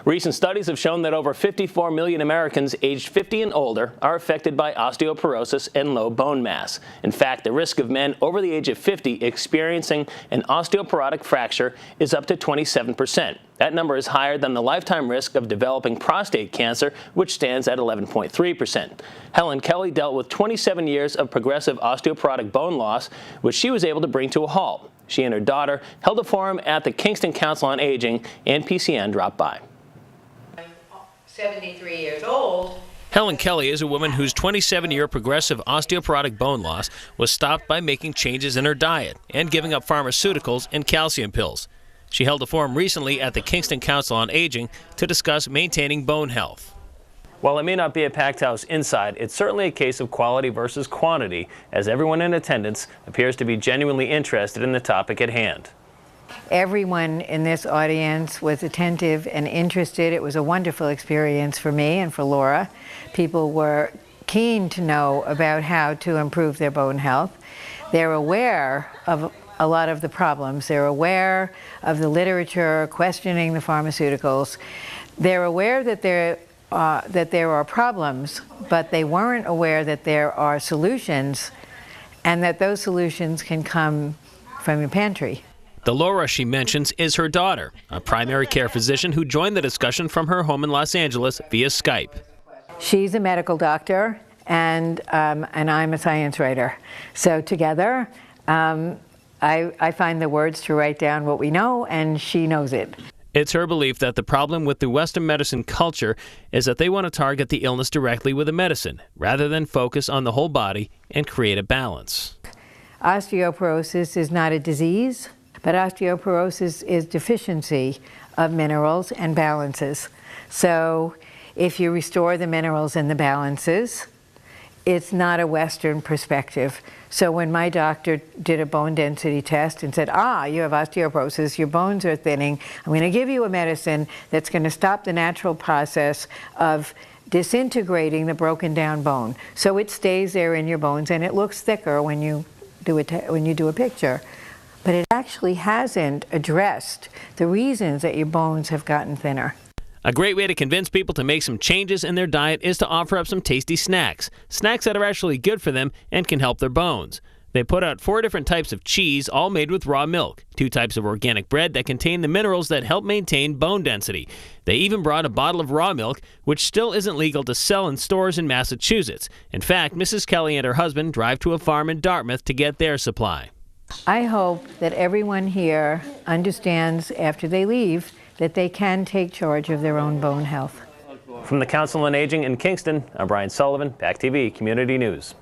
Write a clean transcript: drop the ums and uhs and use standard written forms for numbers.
Recent studies have shown that over 54 million Americans aged 50 and older are affected by osteoporosis and low bone mass. In fact, the risk of men over the age of 50 experiencing an osteoporotic fracture is up to 27%. That number is higher than the lifetime risk of developing prostate cancer, which stands at 11.3%. Helen Kelly dealt with 27 years of progressive osteoporotic bone loss, which she was able to bring to a halt. She and her daughter held a forum at the Kingston Council on Aging, and PCN dropped by. 73 years old. Helen Kelly is a woman whose 27-year progressive osteoporotic bone loss was stopped by making changes in her diet and giving up pharmaceuticals and calcium pills. She held a forum recently at the Kingston Council on Aging to discuss maintaining bone health. While it may not be a packed house inside, it's certainly a case of quality versus quantity, as everyone in attendance appears to be genuinely interested in the topic at hand. Everyone in this audience was attentive and interested. It was a wonderful experience for me and for Laura. People were keen to know about how to improve their bone health. They're aware of a lot of the problems. They're aware of the literature, questioning the pharmaceuticals. They're aware that there are problems, but they weren't aware that there are solutions and that those solutions can come from your pantry. The Laura she mentions is her daughter, a primary care physician who joined the discussion from her home in Los Angeles via Skype. She's a medical doctor, and I'm a science writer. So together, I find the words to write down what we know, and she knows it. It's her belief that the problem with the Western medicine culture is that they want to target the illness directly with a medicine, rather than focus on the whole body and create a balance. Osteoporosis is not a disease, but osteoporosis is deficiency of minerals and balances. So if you restore the minerals and the balances, it's not a Western perspective. So when my doctor did a bone density test and said, you have osteoporosis, your bones are thinning, I'm going to give you a medicine that's going to stop the natural process of disintegrating the broken down bone. So it stays there in your bones and it looks thicker when you do a picture. But it actually hasn't addressed the reasons that your bones have gotten thinner. A great way to convince people to make some changes in their diet is to offer up some tasty snacks. Snacks that are actually good for them and can help their bones. They put out 4 different types of cheese, all made with raw milk, 2 types of organic bread that contain the minerals that help maintain bone density. They even brought a bottle of raw milk, which still isn't legal to sell in stores in Massachusetts. In fact, Mrs. Kelly and her husband drive to a farm in Dartmouth to get their supply. I hope that everyone here understands after they leave that they can take charge of their own bone health. From the Council on Aging in Kingston, I'm Brian Sullivan, PACTV Community News.